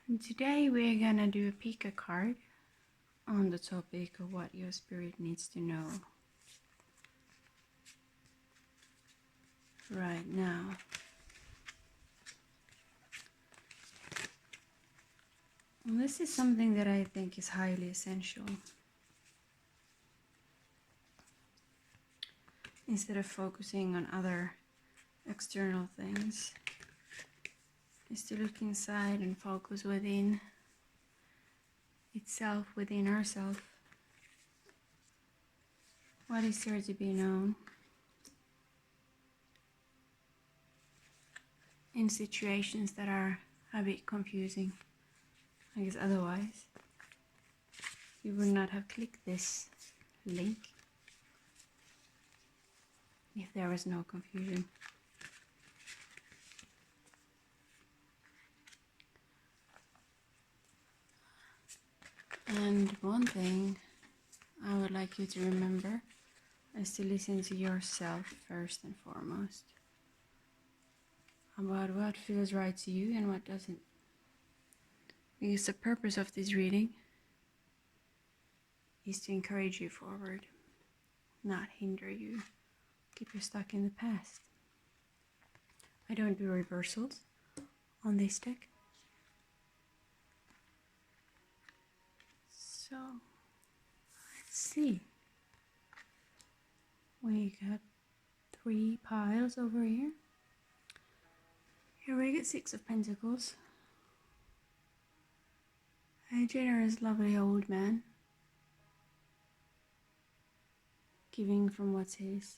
And today we're gonna do a pick a card on the topic of what your spirit needs to know right now. And this is something that I think is highly essential. Instead of focusing on other external things, is to look inside and focus within itself, within ourselves. What is there to be known in situations that are a bit confusing? I guess otherwise you would not have clicked this link if there was no confusion. And one thing I would like you to remember is to listen to yourself first and foremost, about what feels right to you and what doesn't. Because the purpose of this reading is to encourage you forward, not hinder you, keep you stuck in the past. I don't do reversals on this deck. So, let's see. We got 3 piles over here. Here we get 6 of Pentacles. A generous, lovely old man, giving from what's his.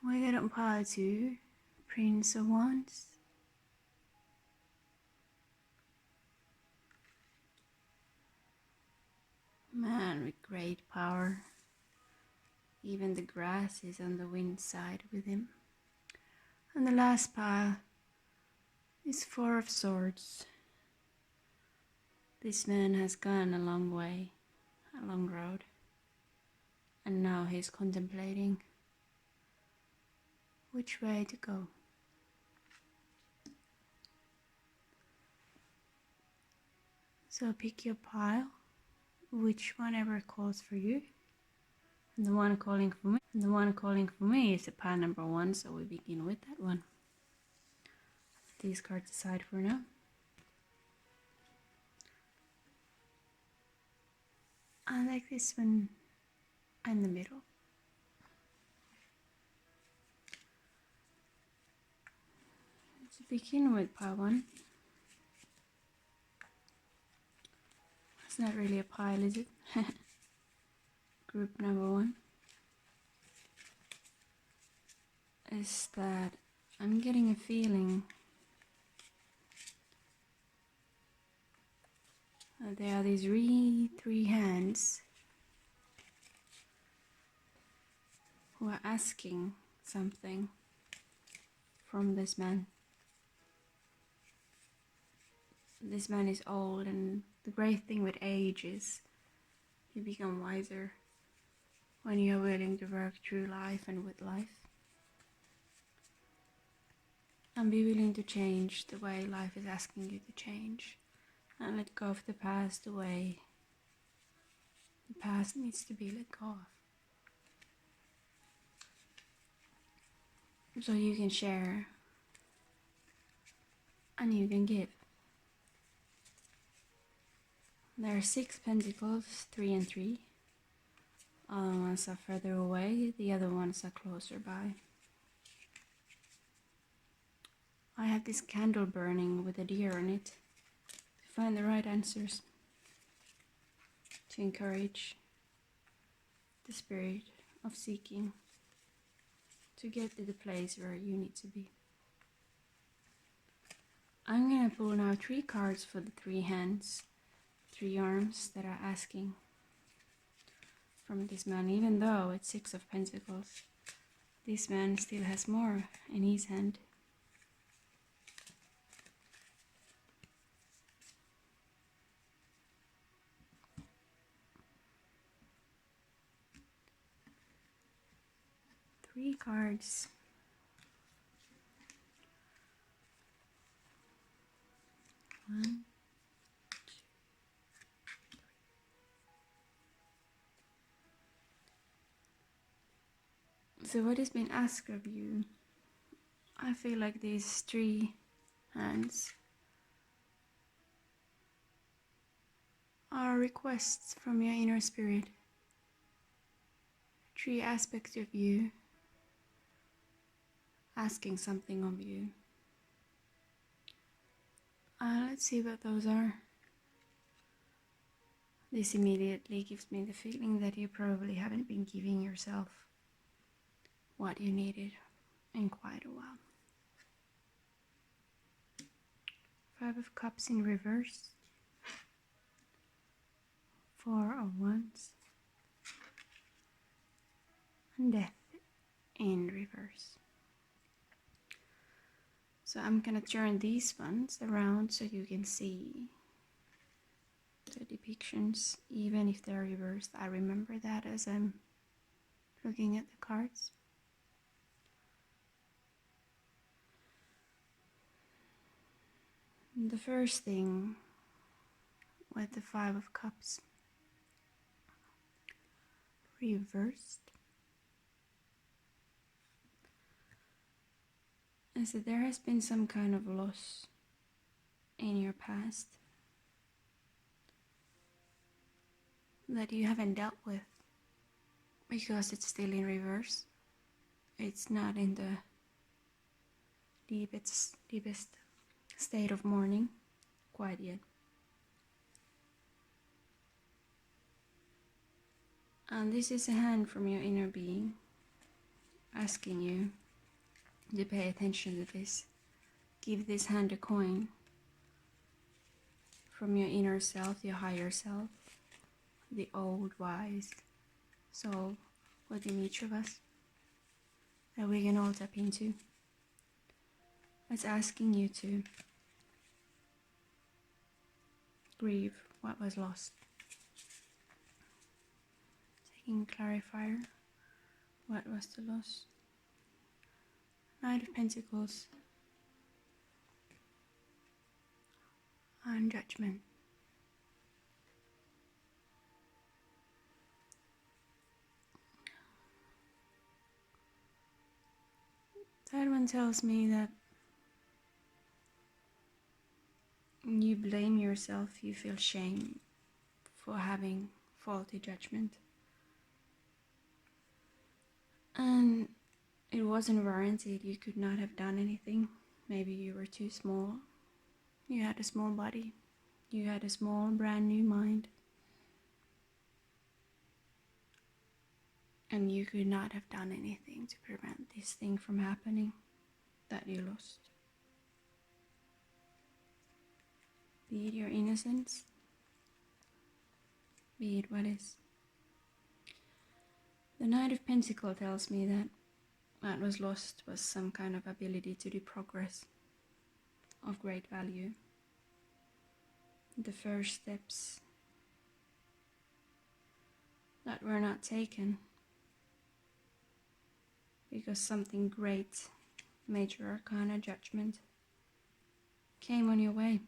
We get on pile 2, Prince of Wands. Man with great power. Even the grass is on the wind side with him. And the last pile is 4 of Swords. This man has gone a long way, a long road, and now he's contemplating which way to go. So pick your pile, which one ever calls for you. And the one calling for me is the pile number 1, so we begin with that one. These cards aside for now. I like this one in the middle. To begin with, pile 1. It's not really a pile, is it? Group number 1 is that I'm getting a feeling that there are these 3 hands who are asking something from this man. This man is old, and the great thing with age is you become wiser when you are willing to work through life and with life. And be willing to change the way life is asking you to change. And let go of the past the way the past needs to be let go of. So you can share and you can give. There are 6 pentacles, 3 and 3. Other ones are further away, the other ones are closer by. I have this candle burning with a deer on it to find the right answers, to encourage the spirit of seeking, to get to the place where you need to be. I'm going to pull now 3 cards for the 3 hands, 3 arms that are asking from this man. Even though it's 6 of Pentacles, this man still has more in his hand. Three cards. So what has been asked of you? I feel like these 3 hands are requests from your inner spirit. 3 aspects of you asking something of you. Let's see what those are. This immediately gives me the feeling that you probably haven't been giving yourself what you needed in quite a while. 5 of Cups in reverse. 4 of Wands. And Death in reverse. So I'm gonna turn these ones around so you can see the depictions, even if they're reversed. I remember that as I'm looking at the cards. The first thing with the 5 of Cups reversed is that there has been some kind of loss in your past that you haven't dealt with because it's still in reverse. It's not in the deepest state of mourning quite yet. And this is a hand from your inner being asking you to pay attention to this. Give this hand a coin from your inner self, your higher self, the old wise soul within each of us that we can all tap into. It's asking you to grieve what was lost. Taking clarifier, what was the loss? Knight of Pentacles and Judgment. That one tells me that you blame yourself, you feel shame for having faulty judgment. And it wasn't warranted, you could not have done anything. Maybe you were too small. You had a small body. You had a small, brand new mind. And you could not have done anything to prevent this thing from happening that you lost. Be it your innocence, be it what is. The Knight of Pentacles tells me that what was lost was some kind of ability to do progress of great value. The first steps that were not taken because something great, major arcana judgment, came on your way.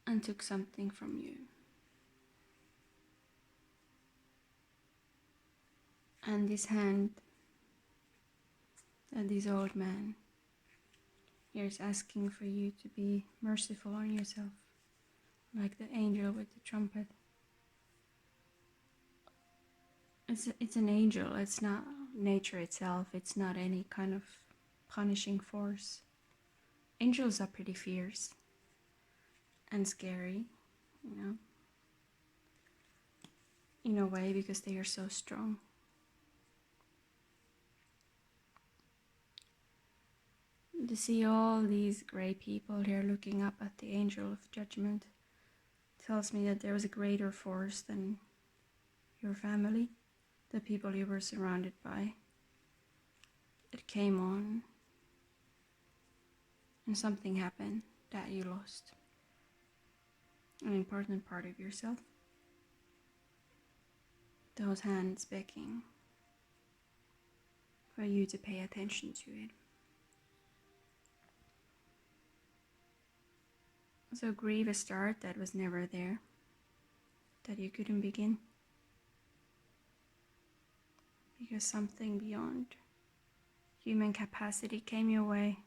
And took something from you. And this hand that this old man here is asking for you to be merciful on yourself, like the angel with the trumpet. It's an angel, it's not nature itself, it's not any kind of punishing force. Angels are pretty fierce and scary, in a way, because they are so strong. To see all these grey people here looking up at the angel of judgment tells me that there was a greater force than your family, the people you were surrounded by. It came on, and something happened that you lost. An important part of yourself. Those hands begging for you to pay attention to it. So grieve a start that was never there. that you couldn't begin because something beyond human capacity came your way.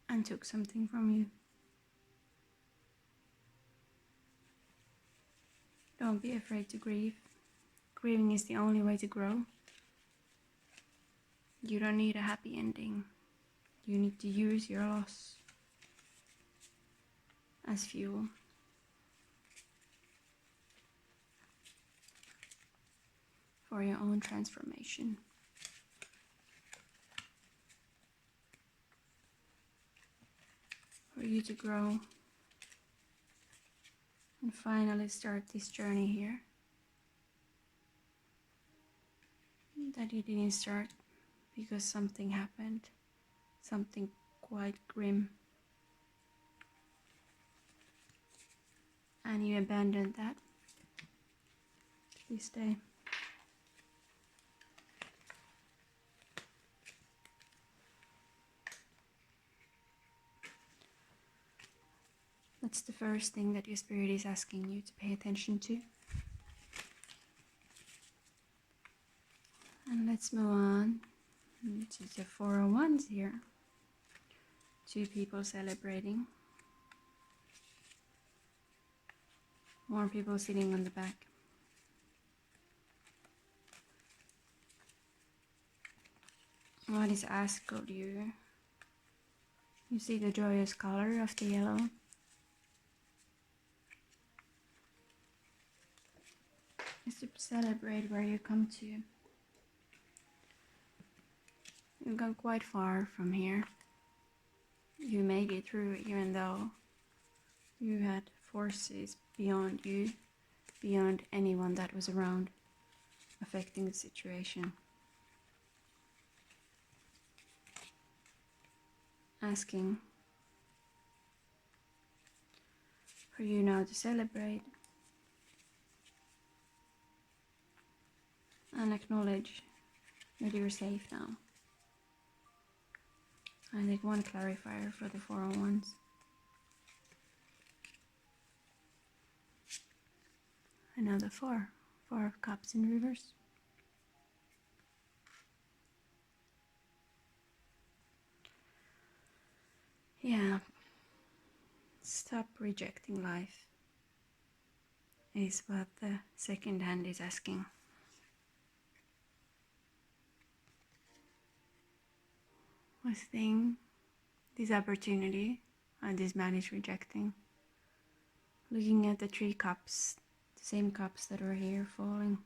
And took something from you. Don't be afraid to grieve. Grieving is the only way to grow. You don't need a happy ending. You need to use your loss as fuel. For your own transformation. For you to grow and finally start this journey here that you didn't start because something happened, something quite grim, and you abandoned that this day. That's the first thing that your spirit is asking you to pay attention to. And let's move on to the 401s here. 2 people celebrating. More people sitting on the back. What is asked of you? You see the joyous color of the yellow. Is to celebrate where you come to. You've gone quite far from here. You made it through even though you had forces beyond you, beyond anyone that was around, affecting the situation. Asking for you now to celebrate and acknowledge that you're safe now. I take 1 clarifier for the 401s. Another 4. 4 of Cups in reverse. Yeah. Stop rejecting life is what the second hand is asking. Was seeing this opportunity and this man is rejecting. Looking at the 3 cups, the same cups that were here falling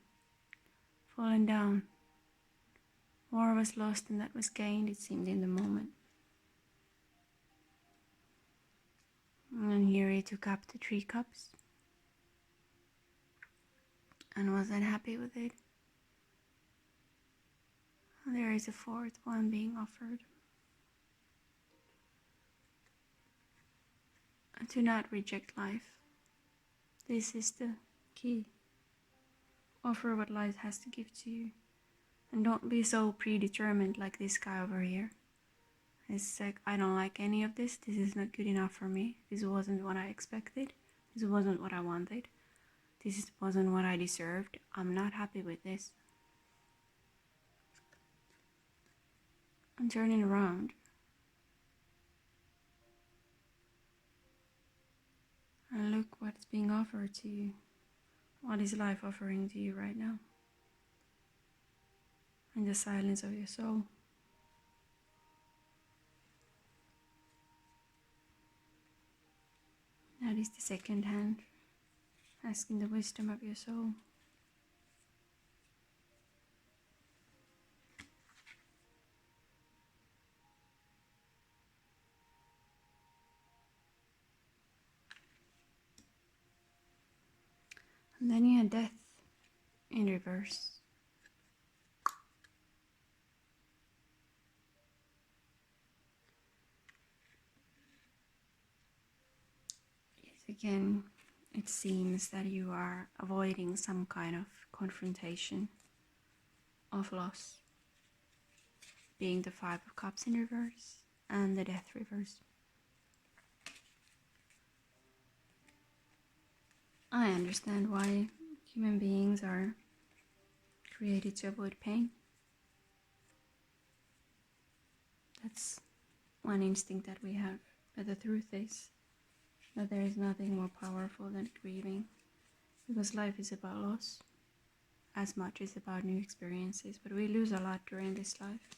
down. More was lost than that was gained, it seemed in the moment. And here he took up the 3 cups and was unhappy with it. And there is a 4th one being offered. And do not reject life. This is the key. Offer what life has to give to you. And don't be so predetermined like this guy over here. It's like, I don't like any of this. This is not good enough for me. This wasn't what I expected. This wasn't what I wanted. This wasn't what I deserved. I'm not happy with this. I'm turning around. And look what's being offered to you. What is life offering to you right now? In the silence of your soul. That is the second hand, asking the wisdom of your soul. And then you had death in reverse. Again, it seems that you are avoiding some kind of confrontation of loss, being the 5 of Cups in reverse and the Death reverse. I understand why human beings are created to avoid pain. That's one instinct that we have. But the truth is that there is nothing more powerful than grieving, because life is about loss as much as about new experiences. But we lose a lot during this life.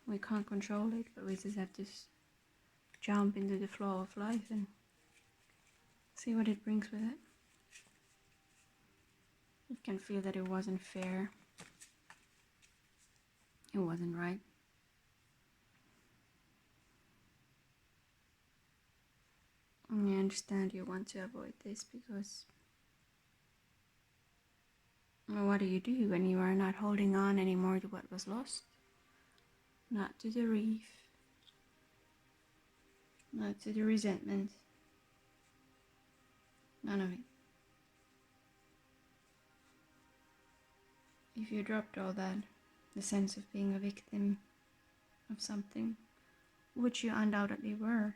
We can't control it, but we just have to jump into the flow of life and see what it brings with it. You can feel that it wasn't fair. It wasn't right. And I understand you want to avoid this because, well, what do you do when you are not holding on anymore to what was lost? Not to the grief, not to the resentment, none of it. If you dropped all that, the sense of being a victim of something, which you undoubtedly were,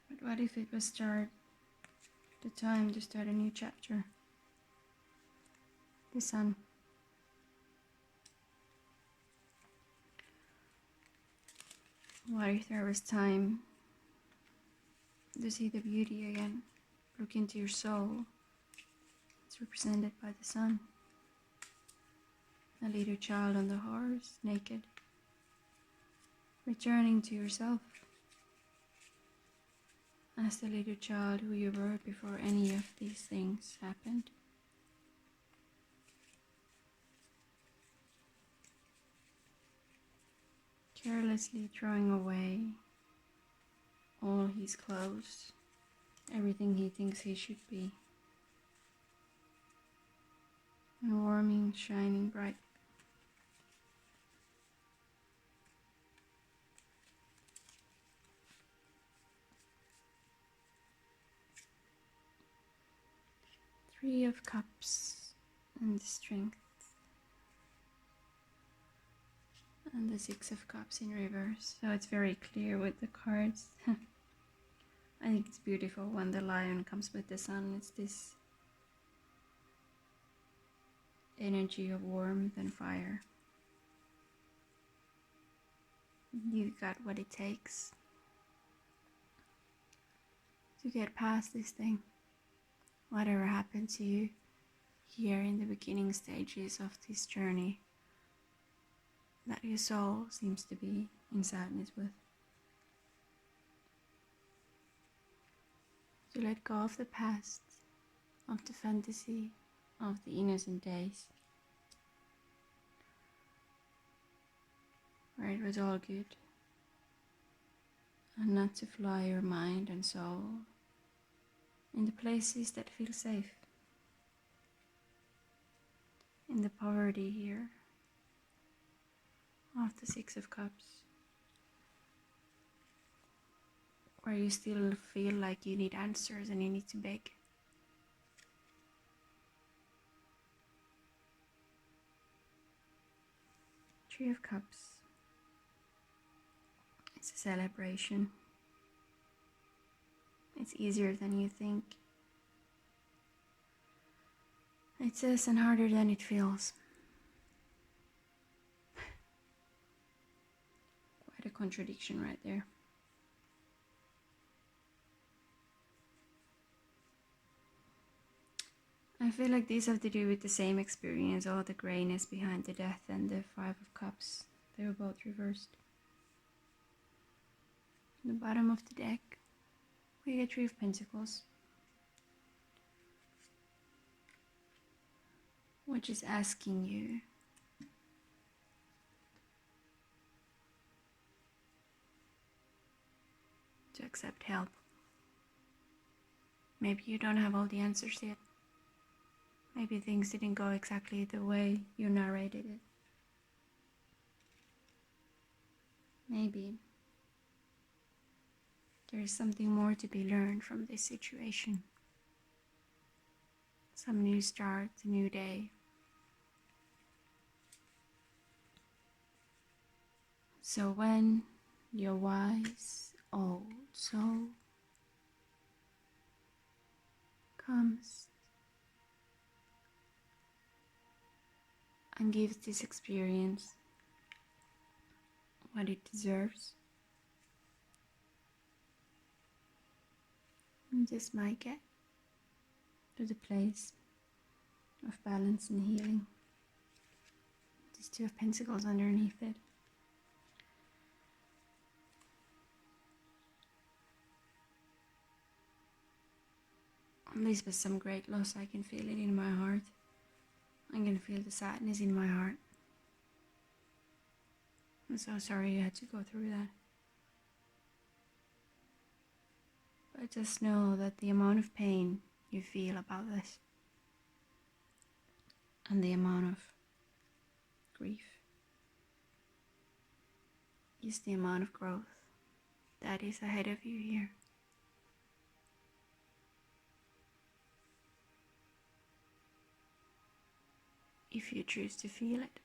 but what if it was the time to start a new chapter? The sun. What if there was time to see the beauty again? Look into your soul. It's represented by the sun. A little child on the horse, naked, returning to yourself as the little child who you were before any of these things happened. Carelessly throwing away all his clothes, everything he thinks he should be, and warming, shining bright. Three of Cups and the Strength, and the Six of Cups in reverse. So it's very clear with the cards. I think it's beautiful when the lion comes with the sun. It's this energy of warmth and fire. You've got what it takes to get past this thing. Whatever happened to you here in the beginning stages of this journey that your soul seems to be in sadness with. To let go of the past, of the fantasy, of the innocent days, where it was all good, and not to fly your mind and soul in the places that feel safe, in the poverty here of the Six of Cups, where you still feel like you need answers and you need to beg. Three of Cups. It's a celebration. It's easier than you think. It says and harder than it feels. Quite a contradiction right there. I feel like these have to do with the same experience, all the grayness behind the death and the Five of Cups. They were both reversed. In the bottom of the deck, we get Three of Pentacles, which is asking you to accept help. Maybe you don't have all the answers yet. Maybe things didn't go exactly the way you narrated it. Maybe there is something more to be learned from this situation. Some new start, a new day. So when your wise old soul comes and gives this experience what it deserves. And just might get to the place of balance and healing. This Two of Pentacles underneath it. This was some great loss. I can feel it in my heart. I can feel the sadness in my heart. I'm so sorry you had to go through that. But just know that the amount of pain you feel about this and the amount of grief is the amount of growth that is ahead of you here. If you choose to feel it.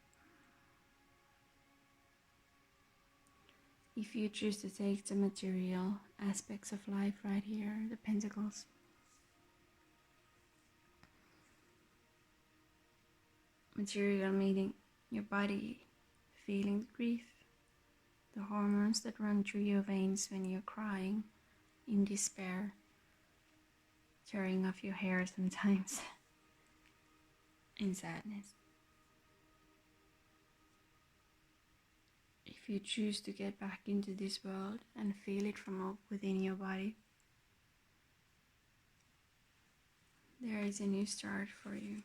If you choose to take the material aspects of life right here, the Pentacles. Material meaning your body feeling the grief, the hormones that run through your veins when you're crying in despair, tearing off your hair sometimes in sadness. If you choose to get back into this world and feel it from up within your body, there is a new start for you.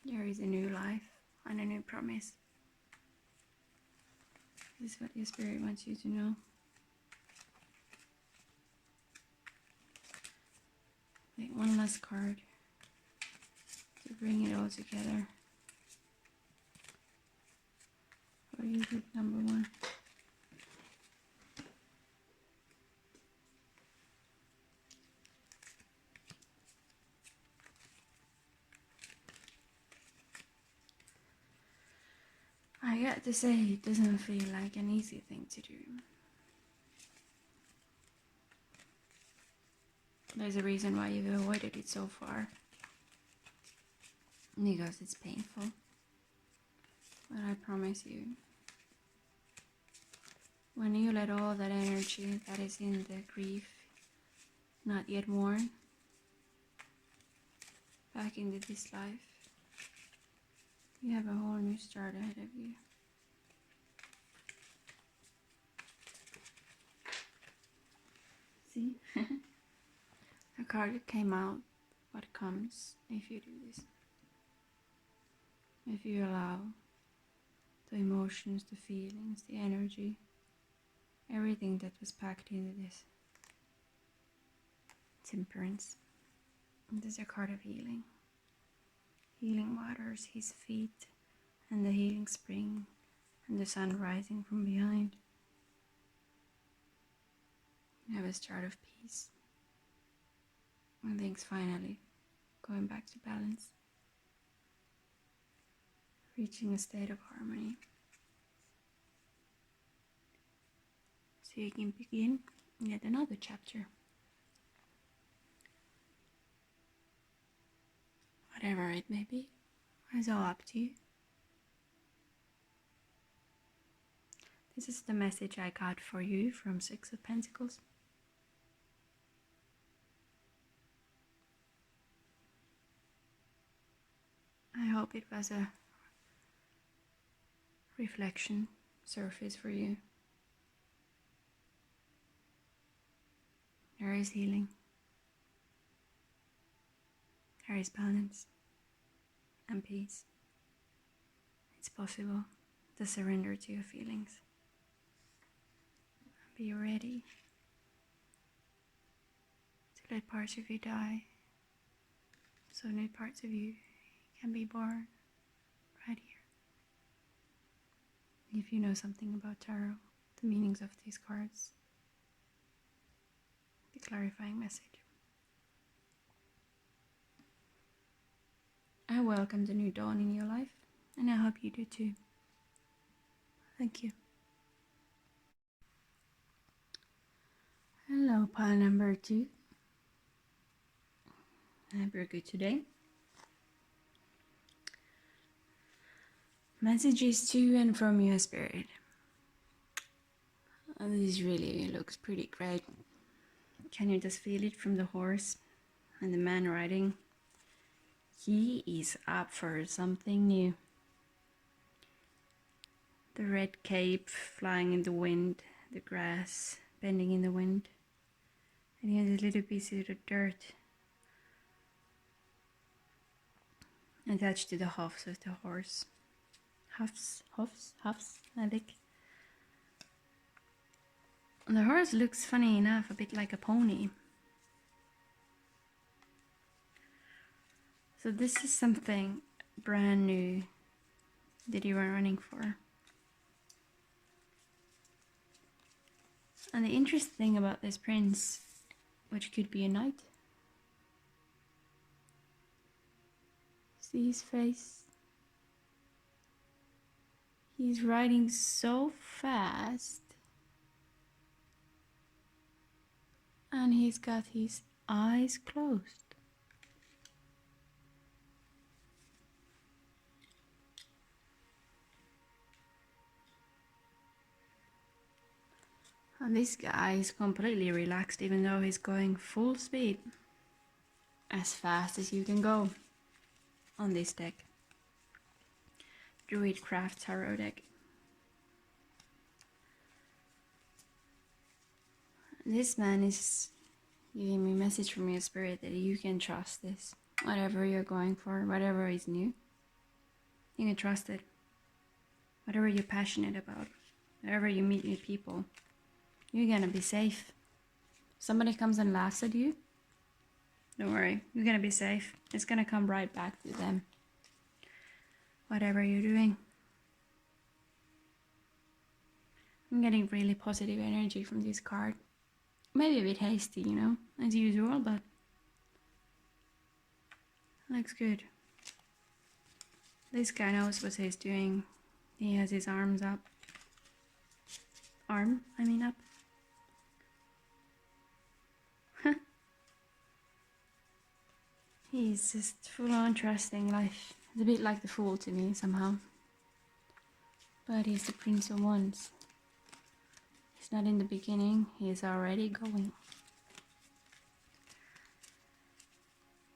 There is a new life and a new promise. This is what your spirit wants you to know. Take one last card to bring it all together. For you, group number 1. I got to say, it doesn't feel like an easy thing to do. There's a reason why you've avoided it so far. Because it's painful. But I promise you, when you let all that energy that is in the grief, not yet mourn, back into this life, you have a whole new start ahead of you. See? The card that came out, what comes if you do this. If you allow the emotions, the feelings, the energy, everything that was packed into this. Temperance. And this is a card of healing. Healing waters his feet, and the healing spring, and the sun rising from behind. You have a start of peace. And things finally going back to balance. Reaching a state of harmony. So you can begin yet another chapter. Whatever it may be, it's all up to you. This is the message I got for you from Six of Pentacles. I hope it was a reflection surface for you. There is healing. There is balance and peace. It's possible to surrender to your feelings. Be ready to let parts of you die, so new parts of you can be born right here. If you know something about tarot, the meanings of these cards, the clarifying message. I welcome the new dawn in your life, and I hope you do too. Thank you. Hello, pile number 2. I hope you're good today. Messages to and from your spirit. This really looks pretty great. Can you just feel it from the horse and the man riding? He is up for something new. The red cape flying in the wind, the grass bending in the wind, and he has a little piece of dirt attached to the hooves of the horse. Huffs, I think. And the horse looks, funny enough, a bit like a pony. So this is something brand new that you are running for. And the interesting thing about this prince, which could be a knight, see his face? He's riding so fast, and he's got his eyes closed. And this guy is completely relaxed, even though he's going full speed, as fast as you can go on this deck. Druidcraft Tarot deck. This man is giving me a message from your spirit that you can trust this. Whatever you're going for, whatever is new, you can trust it. Whatever you're passionate about, wherever you meet new people, you're gonna be safe. Somebody comes and laughs at you, don't worry, you're gonna be safe. It's gonna come right back to them. Whatever you're doing. I'm getting really positive energy from this card. Maybe a bit hasty, you know, as usual, but looks good. This guy knows what he's doing. He has his arms up. Up. He's just full on trusting life. It's a bit like the Fool to me somehow. But he's the Prince of Wands. He's not in the beginning, he's already going.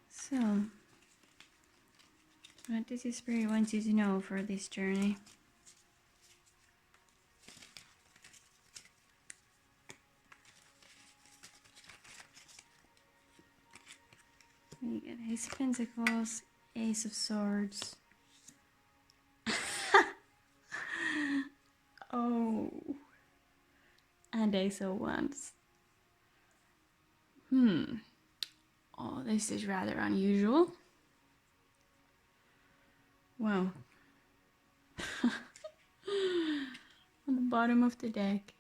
So, what does your spirit want you to know for this journey? You get Ace of Pentacles, Ace of Swords. Oh. And Ace of Wands. Oh, this is rather unusual. Wow. On the bottom of the deck,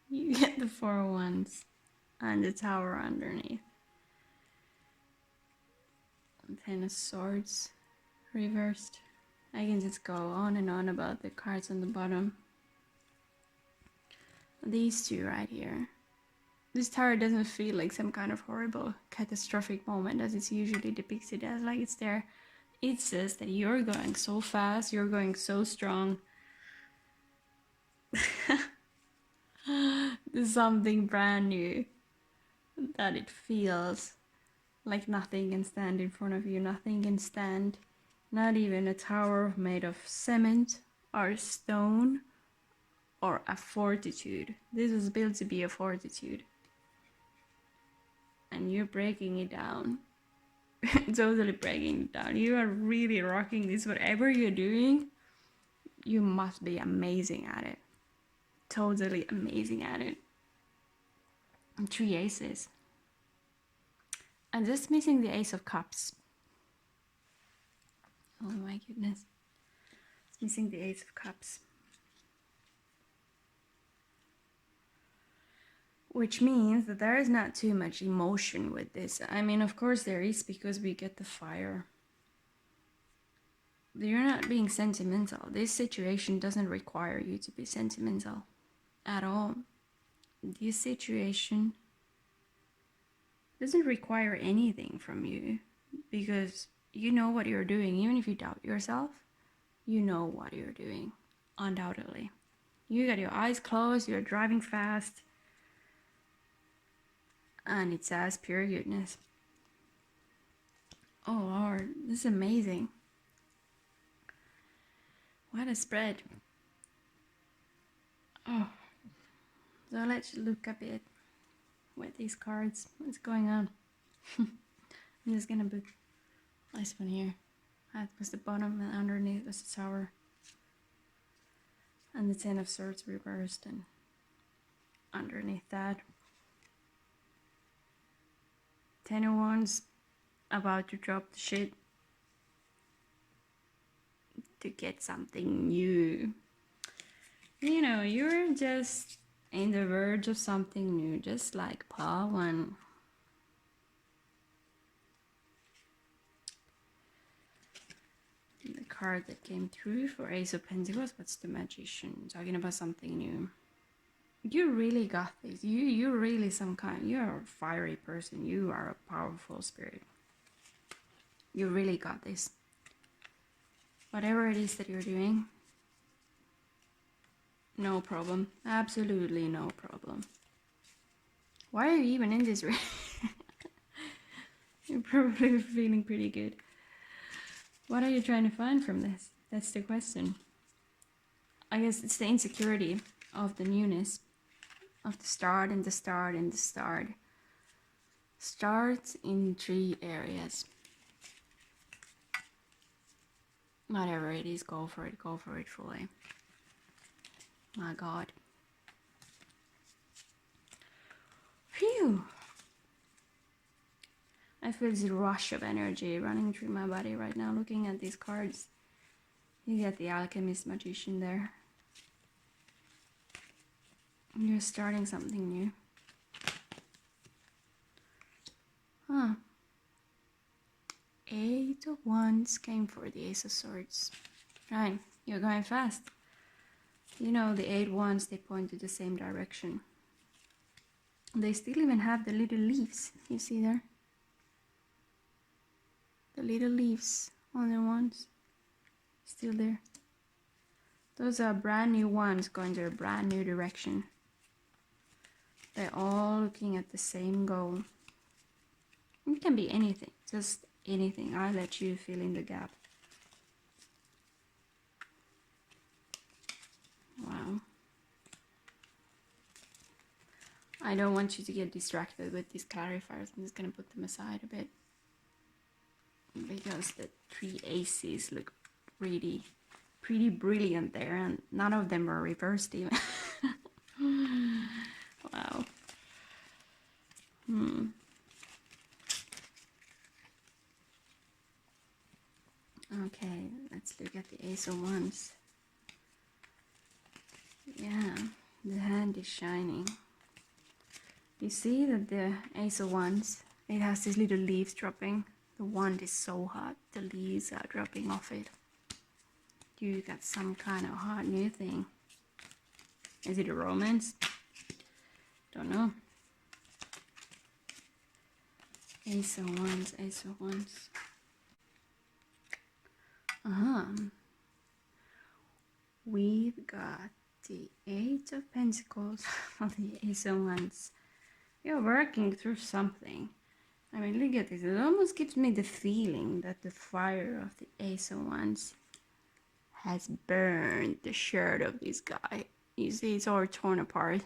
you get the Four of Wands and the Tower underneath. And Ten of Swords reversed. I can just go on and on about the cards on the bottom. These two right here. This tower doesn't feel like some kind of horrible catastrophic moment as it's usually depicted as, like it's there. It says that you're going so fast, you're going so strong. There's something brand new that it feels like nothing can stand in front of you, nothing can stand, not even a tower made of cement or stone or a fortitude. This was built to be a fortitude. And you're breaking it down. Totally breaking it down. You are really rocking this. Whatever you're doing, you must be amazing at it. Totally amazing at it. And 3 aces. I'm just missing the Ace of Cups. Oh my goodness. It's missing the Ace of Cups. Which means that there is not too much emotion with this. I mean, of course there is, because we get the fire. You're not being sentimental. This situation doesn't require you to be sentimental at all. This situation doesn't require anything from you, because you know what you're doing. Even if you doubt yourself, you know what you're doing, undoubtedly. You got your eyes closed, you're driving fast, and it says pure goodness. Oh Lord, this is amazing. What a spread. Oh, so let's look a bit with these cards. What's going on? I'm just gonna put this one here. That was the bottom, and underneath was the Tower. And the Ten of Swords reversed, and underneath that, Ten of Wands, about to drop the shit to get something new. You know, you're just in the verge of something new, just like Paul one. The card that came through for Ace of Pentacles, what's the Magician? Talking about something new. You really got this. You're really you're a fiery person. You are a powerful spirit. You really got this. Whatever it is that you're doing, no problem. Absolutely no problem. Why are you even in this room? You're probably feeling pretty good. What are you trying to find from this? That's the question. I guess it's the insecurity of the newness, of the start and the start and the start. Start in 3 areas. Whatever it is, go for it fully. My God. Phew. I feel this rush of energy running through my body right now looking at these cards. You get the Alchemist, Magician there. You're starting something new. Huh. 8 of Wands came for the Ace of Swords. Right, you're going fast. You know, the 8 Wands, they point to the same direction. They still even have the little leaves, you see there? The little leaves on the wands, still there. Those are brand new ones going to a brand new direction. They're all looking at the same goal. It can be anything, just anything. I'll let you fill in the gap. Wow. I don't want you to get distracted with these clarifiers. I'm just going to put them aside a bit, because the 3 aces look pretty brilliant there, and none of them were reversed even. Wow. Okay, let's look at the Ace of Wands. Yeah, the hand is shining. You see that the Ace of Wands, it has these little leaves dropping. The wand is so hot, the leaves are dropping off it. You got some kind of hot new thing. Is it a romance? Don't know. Ace of Wands, Ace of Wands. We've got the 8 of Pentacles of the Ace of Wands. You're working through something. I mean, look at this. It almost gives me the feeling that the fire of the Ace of Wands has burned the shirt of this guy. You see, it's all torn apart.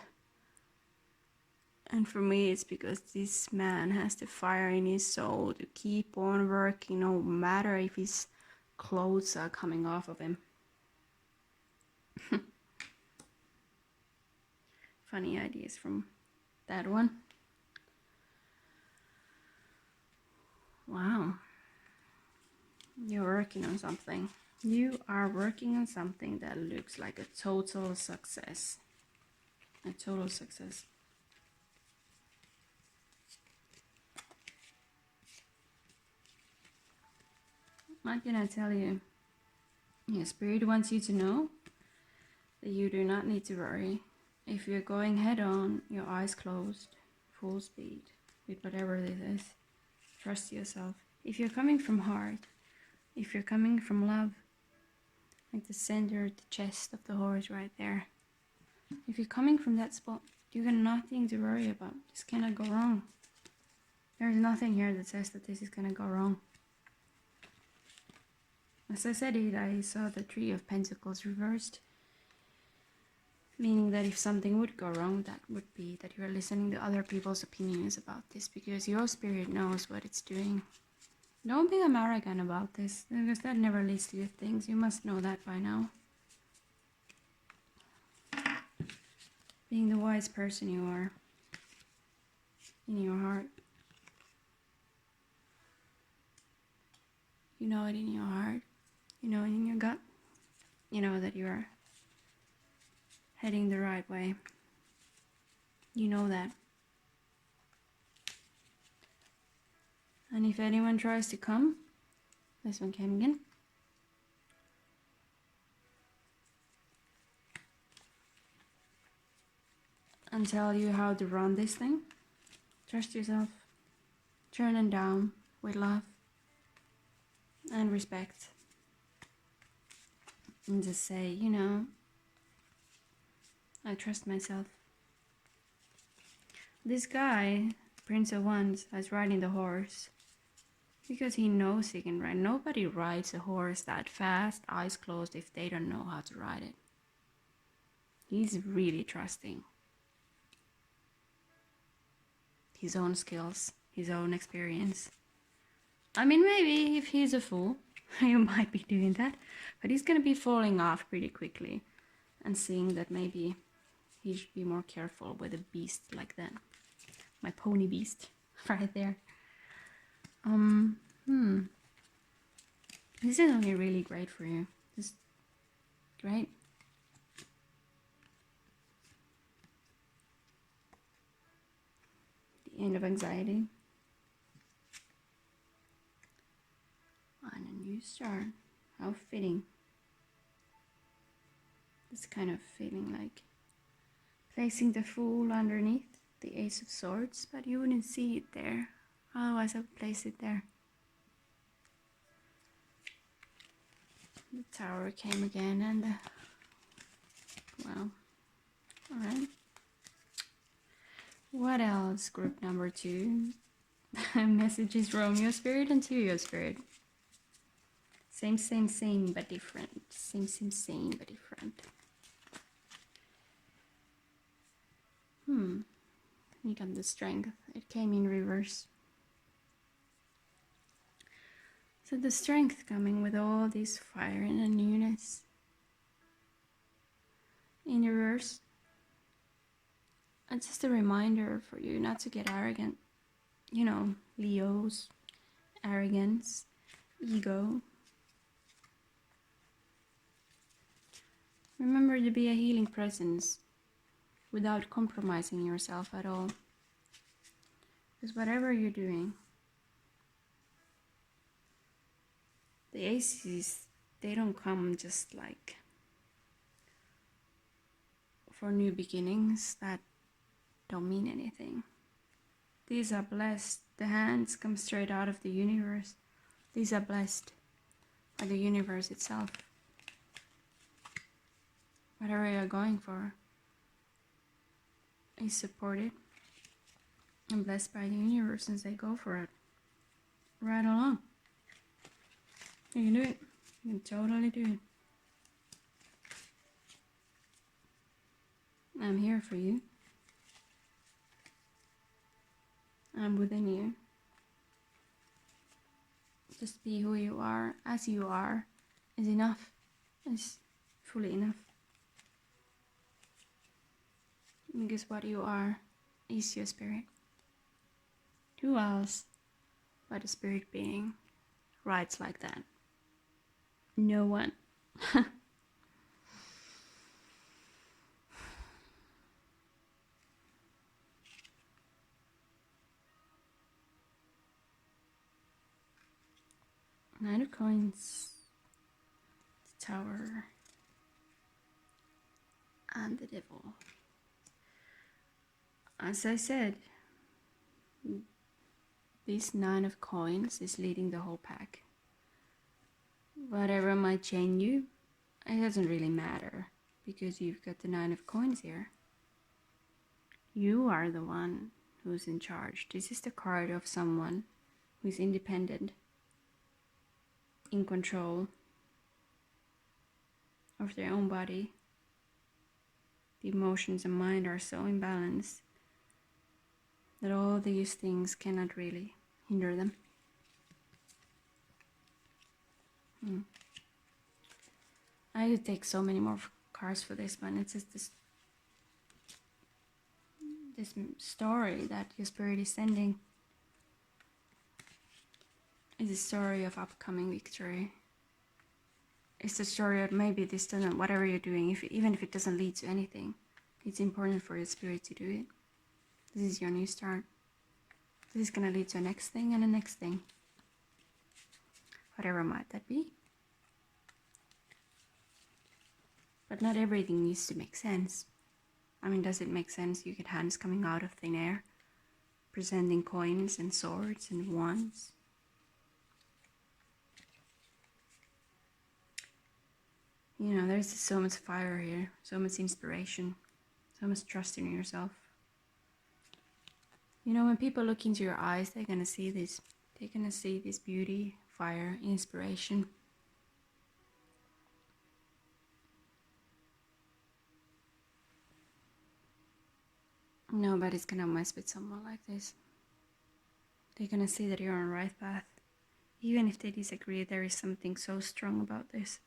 And for me, it's because this man has the fire in his soul to keep on working, no matter if his clothes are coming off of him. Funny ideas from that one. Wow. You're working on something. You are working on something that looks like a total success. A total success. What can I tell you? Your spirit wants you to know that you do not need to worry. If you're going head on, your eyes closed, full speed, with whatever this is. Trust yourself. If you're coming from heart, if you're coming from love, like the center, the chest of the horse right there. If you're coming from that spot, you got nothing to worry about. This cannot go wrong. There's nothing here that says that this is gonna go wrong. As I said it, I saw the Three of Pentacles reversed. Meaning that if something would go wrong, that would be that you are listening to other people's opinions about this, because your spirit knows what it's doing. Don't become arrogant about this, because that never leads to good things. You must know that by now. Being the wise person you are in your heart. You know it in your heart. You know it in your gut. You know that you are heading the right way. You know that. And if anyone tries to come, this one came again. And tell you how to run this thing, trust yourself. Turn them down with love and respect. And just say, you know, I trust myself. This guy, Prince of Wands, is riding the horse because he knows he can ride. Nobody rides a horse that fast, eyes closed, if they don't know how to ride it. He's really trusting his own skills, his own experience. I mean, maybe if he's a fool, he might be doing that, but he's gonna be falling off pretty quickly and seeing that maybe he should be more careful with a beast like that. My pony beast, right there. This is only really great for you. Just great. The end of anxiety. And a new start. How fitting. This kind of feeling like placing the Fool underneath the Ace of Swords, but you wouldn't see it there. Otherwise I would place it there. The Tower came again and well, alright. What else? Group number 2. Messages from your spirit and to your spirit. Same, but different. Same, but different. You got the Strength. It came in reverse. So the Strength coming with all this fire and a newness. In reverse. It's just a reminder for you not to get arrogant. You know, Leo's, arrogance, ego. Remember to be a healing presence without compromising yourself at all. Because whatever you're doing, the aces, they don't come just like for new beginnings that don't mean anything. These are blessed. The hands come straight out of the universe. These are blessed by the universe itself. Whatever you're going for is supported and blessed by the universe as they go for it. Right along. You can do it. You can totally do it. I'm here for you. I'm within you. Just be who you are, as you are, is enough. Is fully enough. Because what you are is your spirit. Who else but a spirit being rides like that? No one. Nine of Coins, the Tower, and the Devil. As I said, This 9 of coins is leading the whole pack. Whatever might change you, it doesn't really matter, because you've got the 9 of coins here. You are the one who's in charge. This is the card of someone who's independent, in control of their own body. The emotions and mind are so imbalanced that all these things cannot really hinder them. I could take so many more cards for this one. It's just this story that your spirit is sending. It's a story of upcoming victory. It's the story of maybe this doesn't, whatever you're doing, even if it doesn't lead to anything, it's important for your spirit to do it. This is your new start. This is going to lead to the next thing and the next thing. Whatever might that be. But not everything needs to make sense. I mean, does it make sense? You get hands coming out of thin air, presenting coins and swords and wands. You know, there's so much fire here, so much inspiration, so much trust in yourself. You know, when people look into your eyes, they're gonna see this. They're gonna see this beauty, fire, inspiration. Nobody's gonna mess with someone like this. They're gonna see that you're on the right path. Even if they disagree, there is something so strong about this.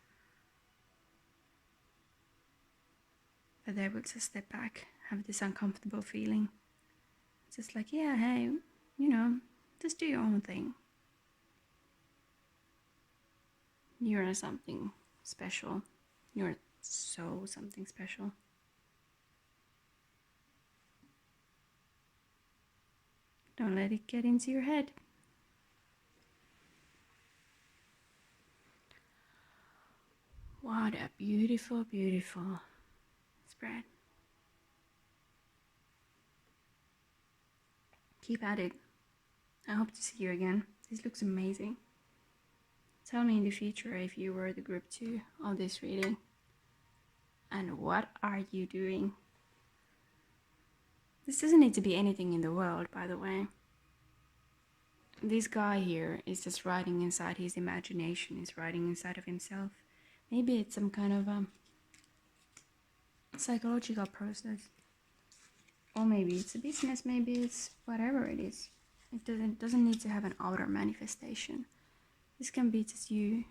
But they will just step back, have this uncomfortable feeling. It's just like, yeah, hey, you know, just do your own thing. You're something special. You're so something special. Don't let it get into your head. What a beautiful, beautiful spread. Keep at it. I hope to see you again. This looks amazing. Tell me in the future if you were the group 2 of this reading. And what are you doing? This doesn't need to be anything in the world, by the way. This guy here is just writing inside his imagination, is writing inside of himself. Maybe it's some kind of psychological process. Or maybe it's a business, maybe it's whatever it is. It doesn't need to have an outer manifestation. This can be just you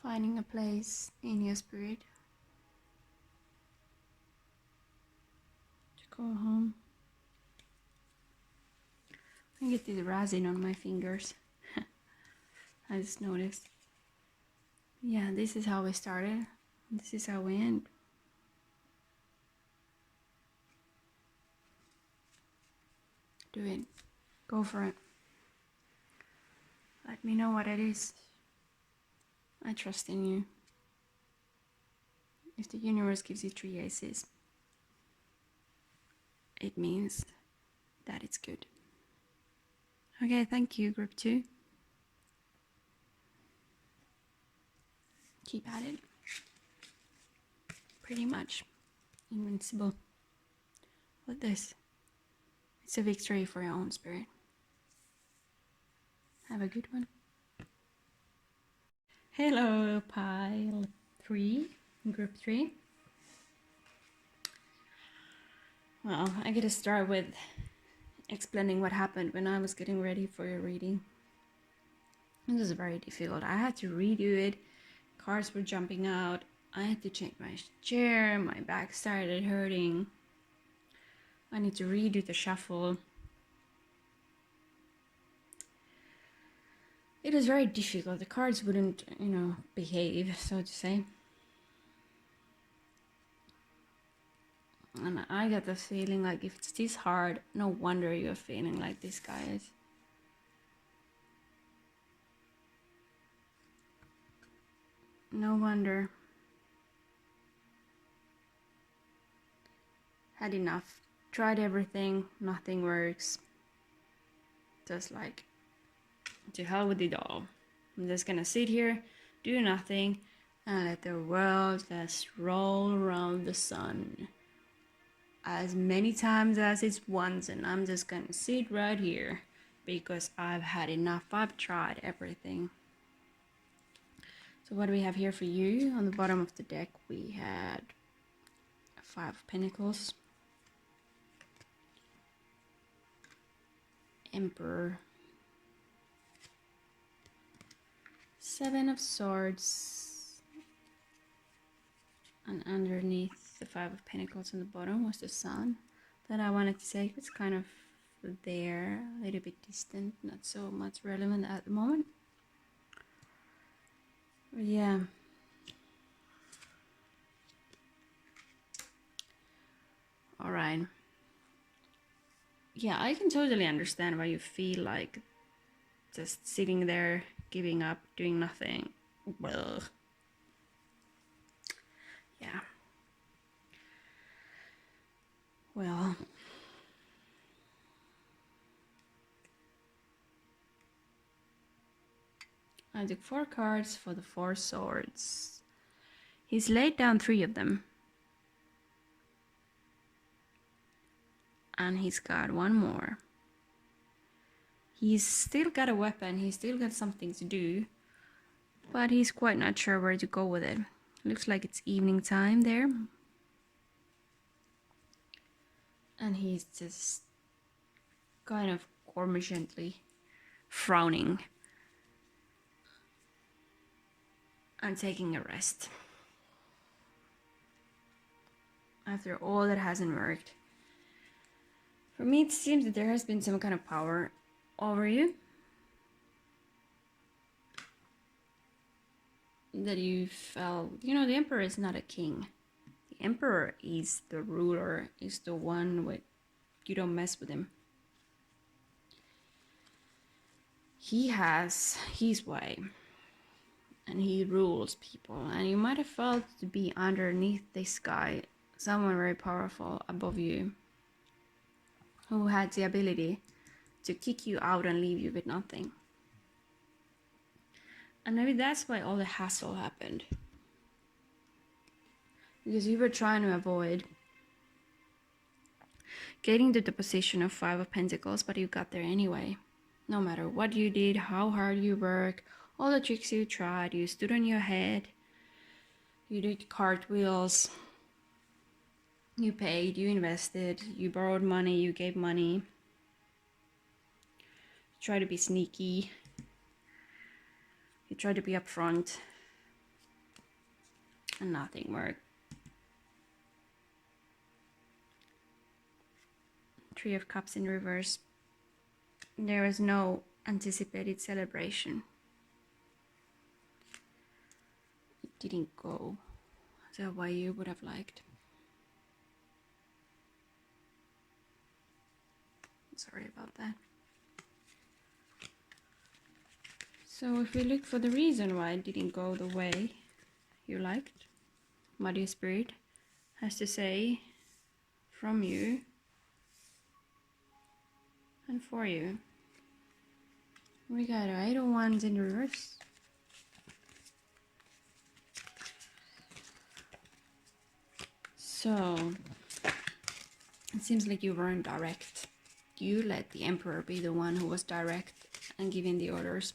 finding a place in your spirit to call home. I get this resin on my fingers. I just noticed. Yeah, this is how we started. This is how we end. Do it. Go for it. Let me know what it is. I trust in you. If the universe gives you 3 aces, it means that it's good. Okay, thank you, group 2. Keep at it. Pretty much invincible. With this, it's a victory for your own spirit. Have a good one. Hello, pile 3, group 3. Well, I gotta start with explaining what happened when I was getting ready for your reading. It was very difficult. I had to redo it. Cards were jumping out. I had to change my chair. My back started hurting. I need to redo the shuffle. It was very difficult. The cards wouldn't, behave, so to say. And I got the feeling like if it's this hard, no wonder you're feeling like this, guys. No wonder. Had enough. Tried everything, nothing works. Just like, to hell with it all. I'm just gonna sit here, do nothing, and let the world just roll around the sun as many times as it wants, and I'm just gonna sit right here because I've had enough. I've tried everything. So what do we have here for you? On the bottom of the deck we had 5 of Pentacles, Emperor, 7 of Swords, and underneath the 5 of Pentacles on the bottom was the Sun. That I wanted to say it's kind of there, a little bit distant, not so much relevant at the moment. But yeah. Alright. Yeah, I can totally understand why you feel like just sitting there, giving up, doing nothing. Well, yeah. Well, I took 4 cards for the 4 swords. He's laid down 3 of them. And he's got 1 more. He's still got a weapon, he's still got something to do, but he's quite not sure where to go with it. Looks like it's evening time there. And he's just kind of gently frowning and taking a rest. After all that hasn't worked. For me, it seems that there has been some kind of power over you. That you felt, you know, the Emperor is not a king. The Emperor is the ruler, is the one with, you don't mess with him. He has his way. And he rules people. And you might have felt to be underneath this guy, someone very powerful above you, who had the ability to kick you out and leave you with nothing. And maybe that's why all the hassle happened. Because you were trying to avoid getting to the position of 5 of Pentacles, but you got there anyway. No matter what you did, how hard you worked, all the tricks you tried, you stood on your head, you did cartwheels, you paid, you invested, you borrowed money, you gave money, you tried to be sneaky, you tried to be upfront, and nothing worked. 3 of Cups in reverse. There was no anticipated celebration. It didn't go the way you would have liked. Sorry about that. So if we look for the reason why it didn't go the way you liked, what your spirit has to say from you and for you. We got 8 of Wands in reverse. So it seems like you weren't direct. You let the Emperor be the one who was direct and giving the orders.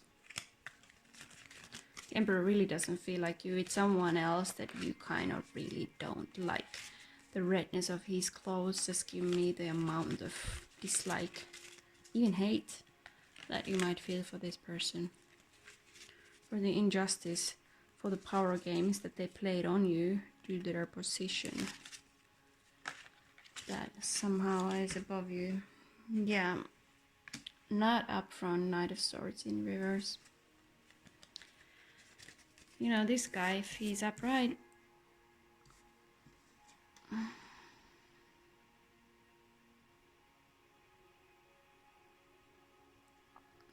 The Emperor really doesn't feel like you. It's someone else that you kind of really don't like. The redness of his clothes just give me the amount of dislike, even hate, that you might feel for this person. For the injustice, for the power games that they played on you due to their position that somehow is above you. Yeah, not upfront, Knight of Swords in reverse. You know, this guy, if he's upright,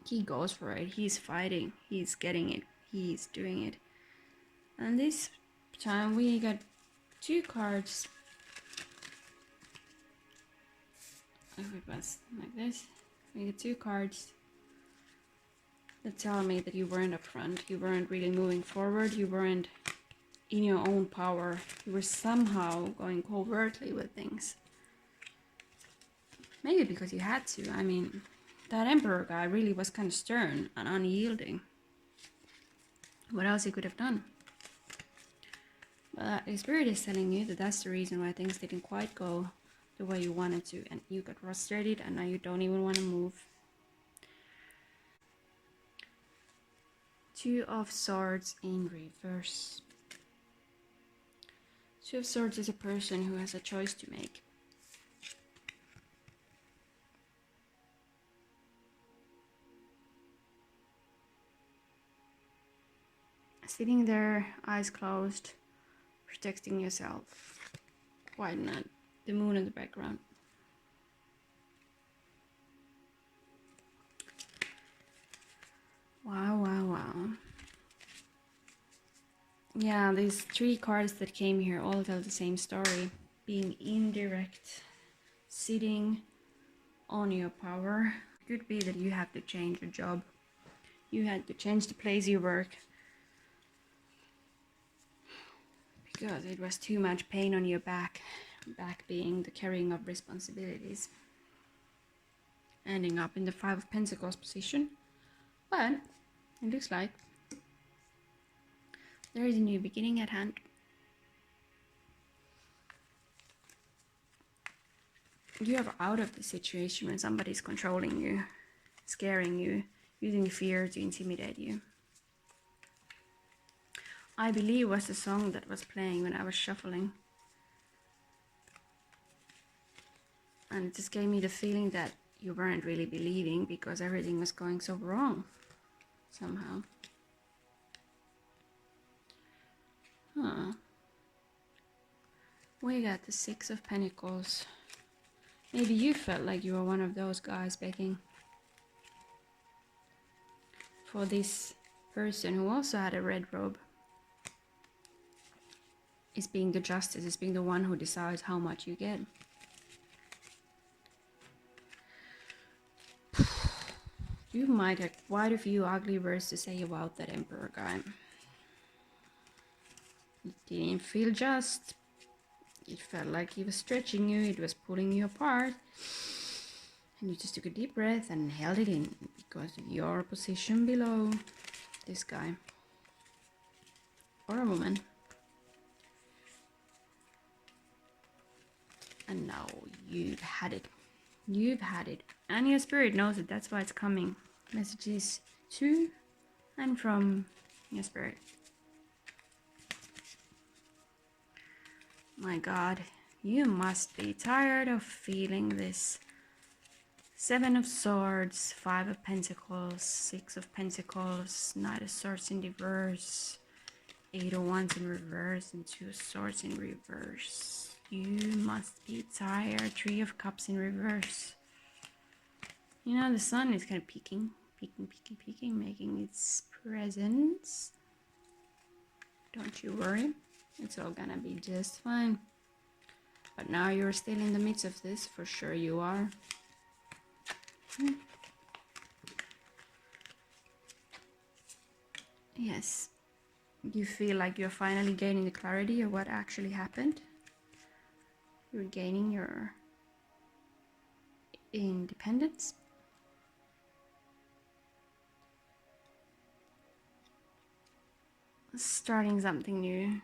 he goes for it. He's fighting. He's getting it. He's doing it. And this time we got 2 cards. If it was like this, we get 2 cards that tell me that you weren't upfront, you weren't really moving forward, you weren't in your own power, you were somehow going covertly with things. Maybe because you had to. I mean, that emperor guy really was kind of stern and unyielding. What else he could have done? But the spirit is telling you that that's the reason why things didn't quite go the way you wanted to, and you got frustrated, and now you don't even want to move. Two of Swords in reverse. Two of Swords is a person who has a choice to make. Sitting there, eyes closed, protecting yourself. Why not? The moon in the background. Wow, wow, wow. Yeah, these three cards that came here all tell the same story. Being indirect, sitting on your power. It could be that you have to change your job. You had to change the place you work. Because it was too much pain on your back. Back being the carrying of responsibilities. Ending up in the Five of Pentacles position. But it looks like there is a new beginning at hand. You are out of the situation when somebody's controlling you, scaring you, using fear to intimidate you. I believe was the song that was playing when I was shuffling. And it just gave me the feeling that you weren't really believing because everything was going so wrong somehow. We got the Six of Pentacles. Maybe you felt like you were one of those guys begging for this person who also had a red robe. Is being the justice, is being the one who decides how much you get. You might have quite a few ugly words to say about that emperor guy. It didn't feel just. It felt like he was stretching you, it was pulling you apart. And you just took a deep breath and held it in because of your position below this guy. Or a woman. And now you've had it. You've had it. And your spirit knows it. That's why it's coming. Messages to and from your spirit. My God, you must be tired of feeling this. Seven of Swords, Five of Pentacles, Six of Pentacles, Knight of Swords in reverse, Eight of Wands in reverse, and Two of Swords in reverse. You must be tired. Three of Cups in reverse. You know, the sun is kind of peeking, making its presence. Don't you worry. It's all gonna be just fine. But now you're still in the midst of this. For sure you are. Yes. You feel like you're finally gaining the clarity of what actually happened. You're gaining your independence. Starting something new.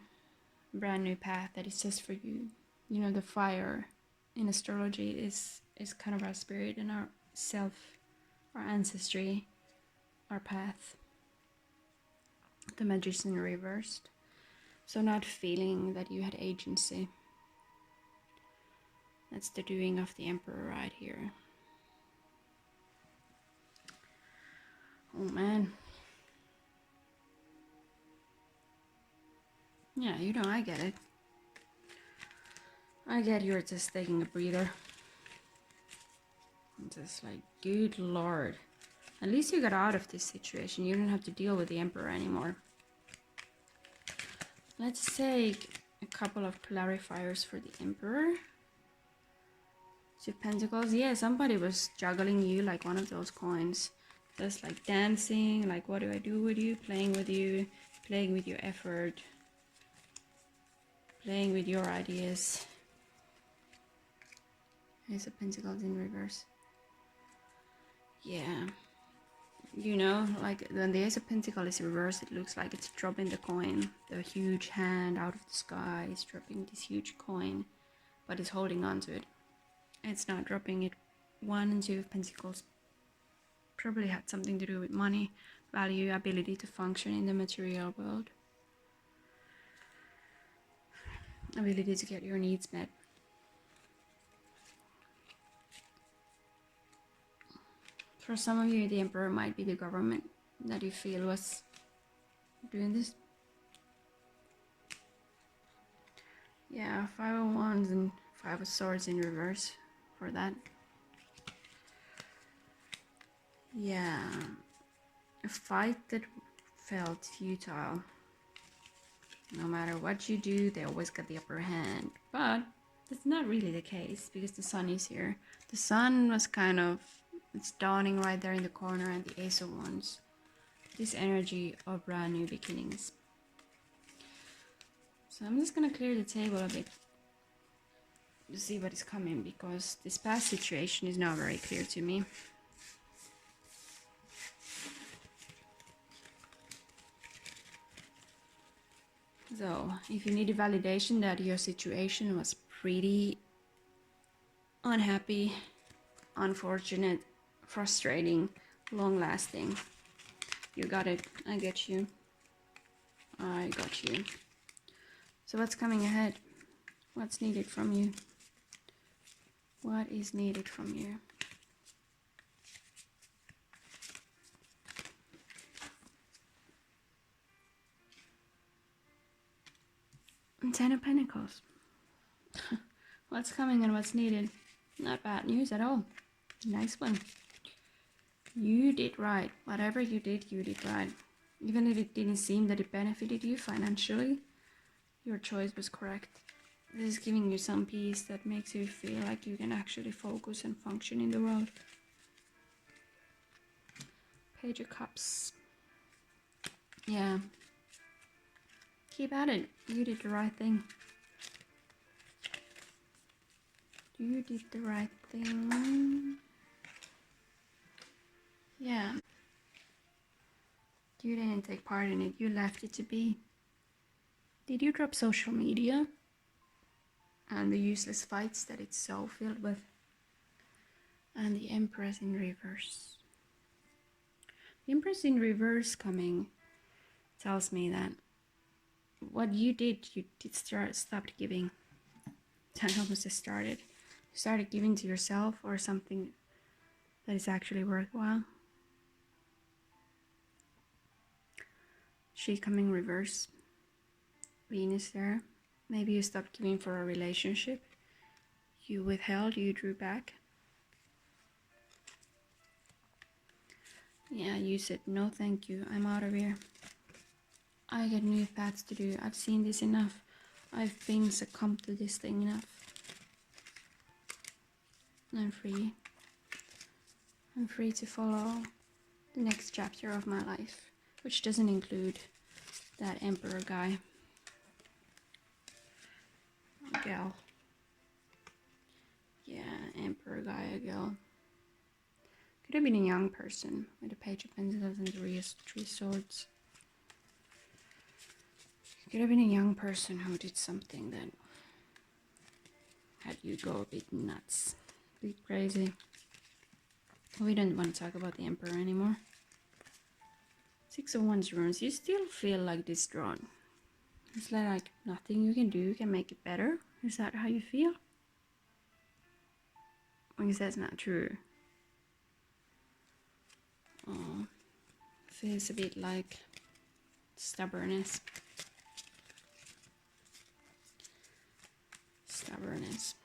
Brand new path that is just for you. You know, the fire in astrology is kind of our spirit and our self, our ancestry, our path. The Magician reversed. So not feeling that you had agency. That's the doing of the Emperor right here. Oh man. Yeah, you know, I get it. I get you're just taking a breather. I'm just like, good Lord. At least you got out of this situation. You don't have to deal with the Emperor anymore. Let's take a couple of clarifiers for the Emperor. Two of Pentacles. Yeah, somebody was juggling you like one of those coins. Just like dancing, like what do I do with you, playing with your effort, playing with your ideas. Ace of Pentacles in reverse. Yeah. You know, like when the Ace of Pentacles is reversed, it looks like it's dropping the coin. The huge hand out of the sky is dropping this huge coin, but it's holding on to it. It's not dropping it. 1 and 2 of Pentacles probably had something to do with money, value, ability to function in the material world, ability to get your needs met. For some of you, the Emperor might be the government that you feel was doing this. Yeah, 5 of Wands and 5 of Swords in reverse for that. Yeah, a fight that felt futile. No matter what you do, they always got the upper hand. But that's not really the case because the Sun is here. The Sun was kind of, it's dawning right there in the corner, and the Ace of Wands. This energy of brand new beginnings. So I'm just gonna clear the table a bit to see what is coming, because this past situation is not very clear to me. So if you need a validation that your situation was pretty unhappy, unfortunate, frustrating, long-lasting, you got it. I get you. I got you. So what's coming ahead? What's needed from you? What is needed from you? And 10 of Pentacles. What's coming and what's needed? Not bad news at all. Nice one. You did right. Whatever you did right. Even if it didn't seem that it benefited you financially, your choice was correct. This is giving you some peace that makes you feel like you can actually focus and function in the world. Page of Cups. Yeah. Keep at it. You did the right thing. You did the right thing. Yeah. You didn't take part in it. You left it to be. Did you drop social media and the useless fights that it's so filled with? And the Empress in reverse. The Empress in reverse coming tells me that what you did stopped giving. That almost just started. You started giving to yourself or something that is actually worthwhile. She coming reverse. Venus there. Maybe you stopped giving for a relationship. You withheld, you drew back. Yeah, you said no thank you, I'm out of here. I got new paths to do. I've seen this enough. I've been succumbed to this thing enough. I'm free. I'm free to follow the next chapter of my life, which doesn't include that Emperor guy. Gal. Yeah, Emperor guy, a girl. Could have been a young person with a Page of Pentacles and 3 Swords. Could have been a young person who did something that had you go a bit nuts, a bit crazy. We don't want to talk about the Emperor anymore. 6 of Wands runes. You still feel like distraught. It's like nothing you can do can make it better. Is that how you feel? Because that's not true. Oh, feels a bit like stubbornness. Stubbornness.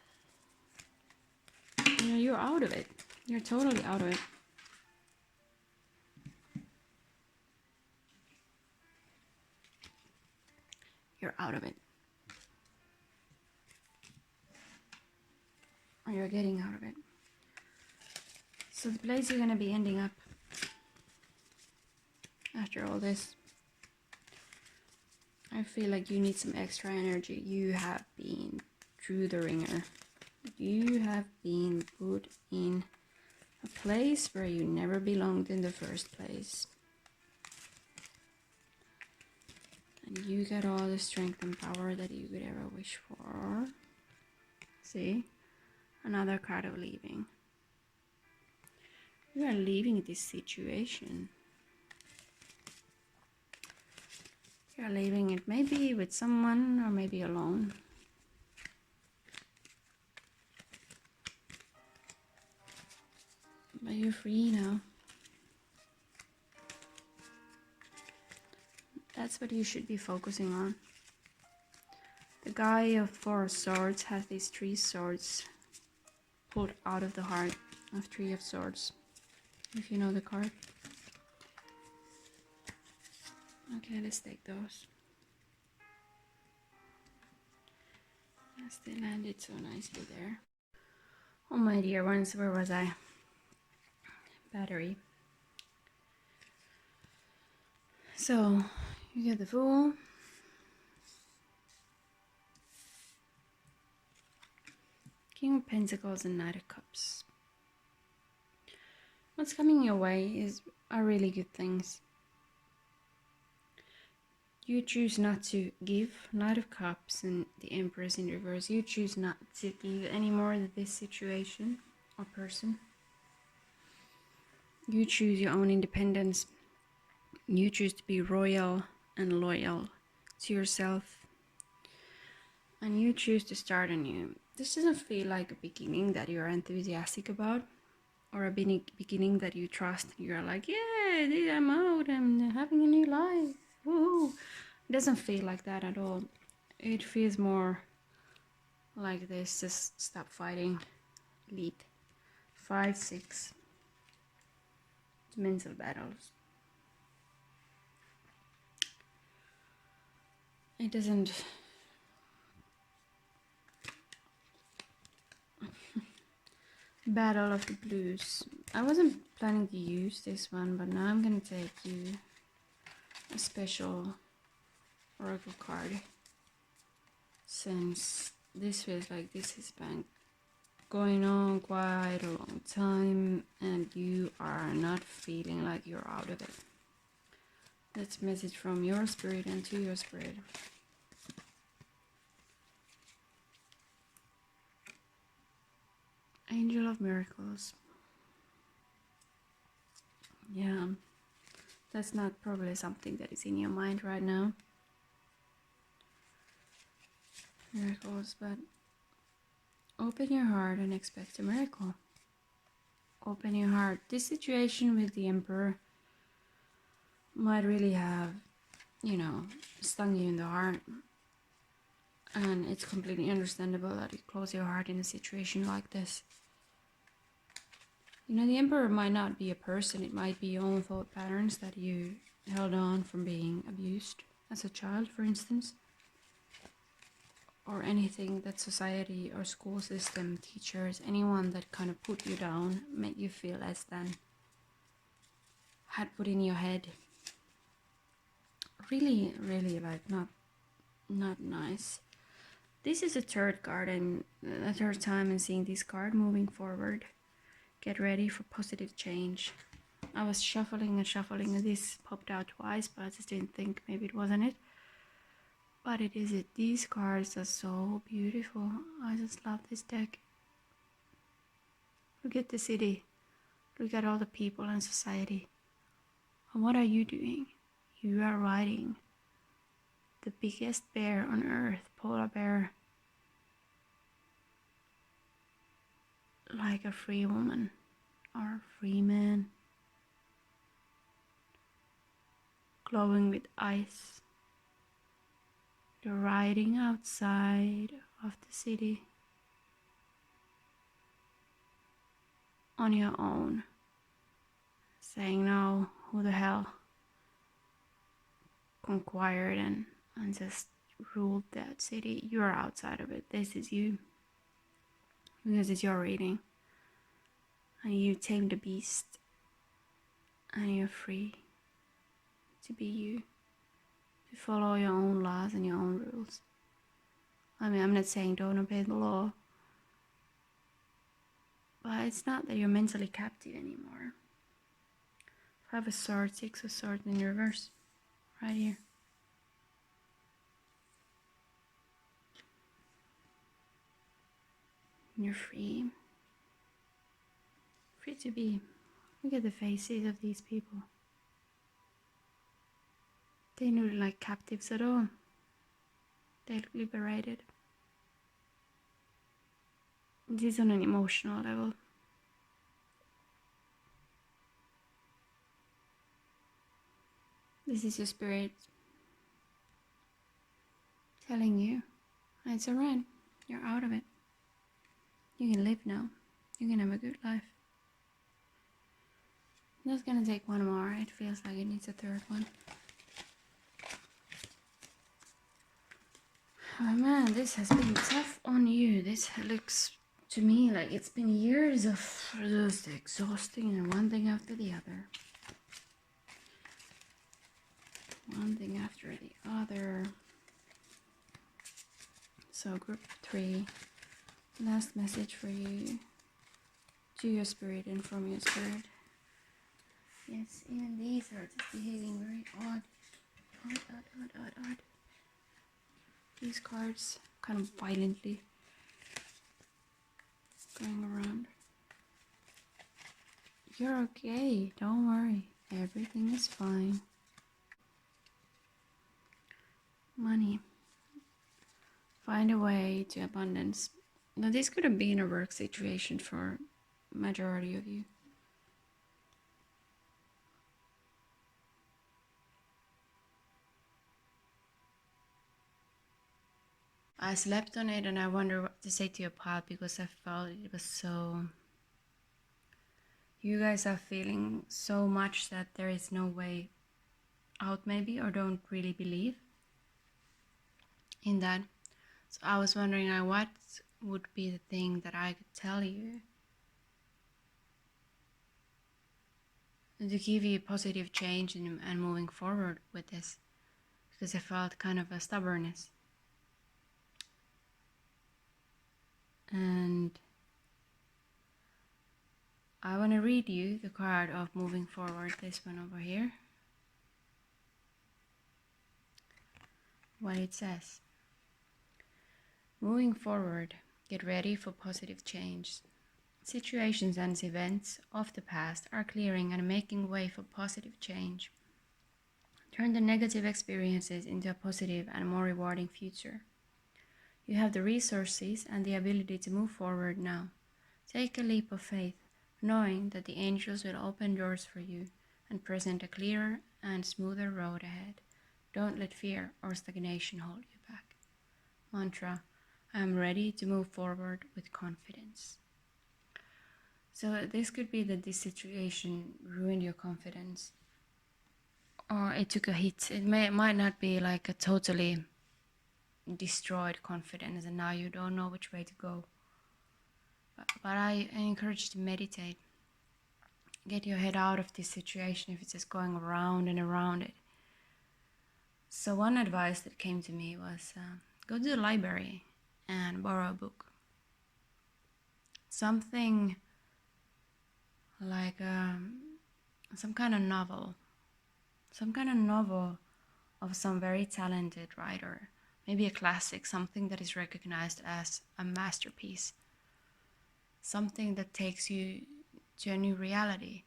You know, you're out of it. You're totally out of it. You're out of it. Or you're getting out of it. So the place you're going to be ending up after all this. I feel like you need some extra energy. You have been through the ringer. You have been put in a place where you never belonged in the first place. And you get all the strength and power that you could ever wish for. See? Another card of leaving. You are leaving this situation. You are leaving it maybe with someone or maybe alone. But you're free now. That's what you should be focusing on. The guy of 4 swords has these 3 swords pulled out of the heart of 3 of swords. If you know the card. Okay, let's take those. Yes, they landed so nicely there. Oh my dear ones, where was I? Battery. So, you get the Fool. King of Pentacles and Knight of Cups. What's coming your way are really good things. You choose not to give. Knight of Cups and the Empress in reverse. You choose not to give anymore to this situation or person. You choose your own independence. You choose to be royal and loyal to yourself. And you choose to start anew. This doesn't feel like a beginning that you're enthusiastic about, or a beginning that you trust. You're like, yeah, I'm out, I'm having a new life. Woohoo. It doesn't feel like that at all. It feels more like this. Just stop fighting. Lead. 5, 6. Mental battles. It doesn't. Battle of the Blues. I wasn't planning to use this one, but now I'm gonna take you a special oracle card, since this feels like this has been going on quite a long time and you are not feeling like you're out of it. That's a message from your spirit and to your spirit. Angel of Miracles. Yeah, that's not probably something that is in your mind right now. Miracles, but open your heart and expect a miracle. Open your heart. This situation with the Emperor might really have, stung you in the heart. And it's completely understandable that you close your heart in a situation like this. The Emperor might not be a person. It might be your own thought patterns that you held on from being abused as a child, for instance. Or anything that society or school system, teachers, anyone that kind of put you down, made you feel less than, had put in your head. Really, really like not nice. This is the 3rd card and the 3rd time I'm seeing this card moving forward. Get ready for positive change. I was shuffling and this popped out twice, but I just didn't think maybe it wasn't it. But it is it. These cards are so beautiful. I just love this deck. Look at the city. Look at all the people and society. And what are you doing? You are riding the biggest bear on earth, polar bear, like a free woman or a free man, glowing with ice. You're riding outside of the city on your own, saying no, who the hell conquired and just ruled that city. You're outside of it. This is you, because it's your reading, and you tame the beast and you're free. to be you, to follow your own laws and your own rules. I mean, I'm not saying don't obey the law, but it's not that you're mentally captive anymore. 5 of Swords, 6 of Swords in reverse, right here. You're free. Free to be. Look at the faces of these people. They don't look like captives at all. They look liberated. This is on an emotional level. This is your spirit telling you it's alright. You're out of it. You can live now. You can have a good life. I'm just gonna take one more. It feels like it needs a third one. Oh man, this has been tough on you. This looks to me like it's been years of just exhausting and one thing after the other. One thing after the other. So group 3, last message for you, to your spirit and from your spirit. Yes, even these are just behaving very odd. Odd. These cards kind of violently going around. You're okay, don't worry. Everything is fine. Money. Find a way to abundance. Now this could have been a work situation for majority of you. I slept on it and I wonder what to say to your pile because I felt it was so... You guys are feeling so much that there is no way out maybe, or don't really believe in that. So I was wondering what would be the thing that I could tell you to give you positive change and moving forward with this, because I felt kind of a stubbornness. And I want to read you the card of moving forward, this one over here, what it says. Moving forward, get ready for positive change. Situations and events of the past are clearing and making way for positive change. Turn the negative experiences into a positive and more rewarding future. You have the resources and the ability to move forward now. Take a leap of faith, knowing that the angels will open doors for you and present a clearer and smoother road ahead. Don't let fear or stagnation hold you back. Mantra: I am ready to move forward with confidence. So this could be that this situation ruined your confidence, or it took a hit. It might not be like a totally destroyed confidence and now you don't know which way to go. But I encourage you to meditate. Get your head out of this situation if it's just going around and around it. So one advice that came to me was go to the library and borrow a book. Something like some kind of novel of some very talented writer, maybe a classic, something that is recognized as a masterpiece, something that takes you to a new reality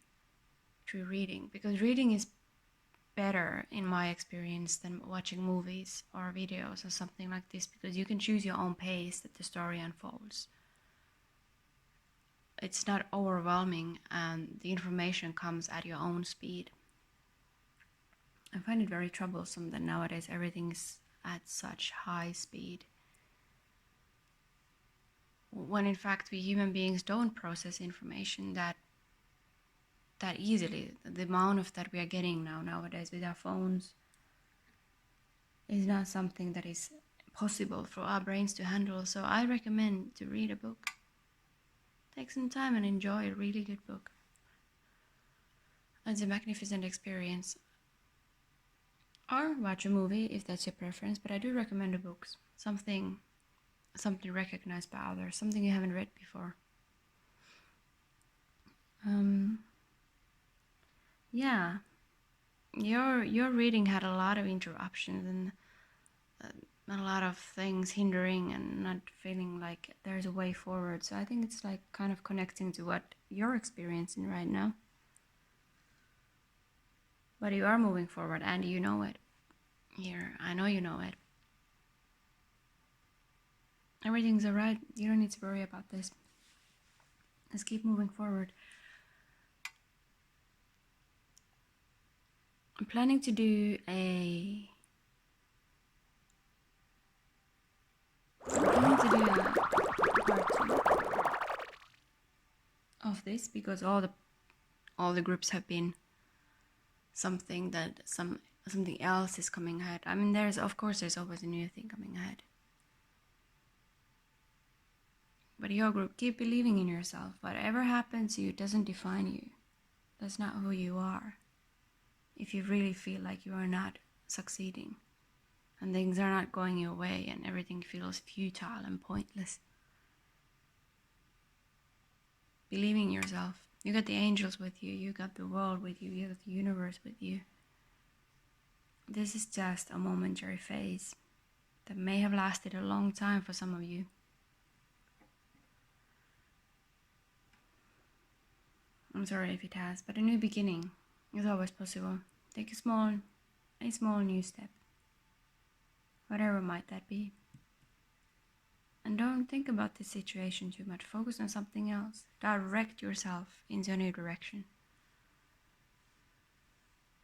through reading, because reading is better in my experience than watching movies or videos or something like this, because you can choose your own pace that the story unfolds. It's not overwhelming and the information comes at your own speed. I find it very troublesome that nowadays everything is at such high speed, when in fact we human beings don't process information that easily. The amount of that we are getting nowadays with our phones is not something that is possible for our brains to handle. So I recommend to read a book. Take some time and enjoy a really good book. It's a magnificent experience. Or watch a movie if that's your preference, but I do recommend the books. Something recognized by others, something you haven't read before. Yeah, your reading had a lot of interruptions and a lot of things hindering and not feeling like there's a way forward. So I think it's like kind of connecting to what you're experiencing right now. But you are moving forward and you know it. Here, I know you know it. Everything's alright. You don't need to worry about this. Let's keep moving forward. I'm planning to do a part 2 of this because all the groups have been something else is coming ahead. I mean, there's always a new thing coming ahead. But your group, keep believing in yourself. Whatever happens to you doesn't define you. That's not who you are. If you really feel like you are not succeeding and things are not going your way and everything feels futile and pointless, believing in yourself. You got the angels with you, you got the world with you, you got the universe with you. This is just a momentary phase that may have lasted a long time for some of you. I'm sorry if it has, but a new beginning is always possible. Take a small new step. Whatever might that be. And don't think about this situation too much. Focus on something else. Direct yourself into a new direction.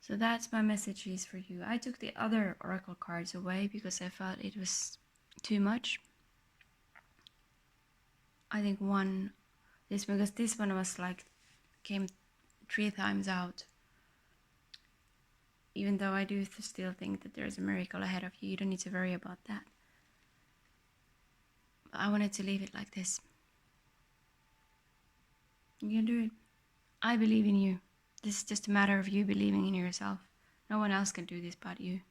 So that's my messages for you. I took the other oracle cards away because I felt it was too much. I think because this one was like, came 3 times out. Even though I do still think that there's a miracle ahead of you, you don't need to worry about that. But I wanted to leave it like this. You can do it. I believe in you. This is just a matter of you believing in yourself. No one else can do this but you.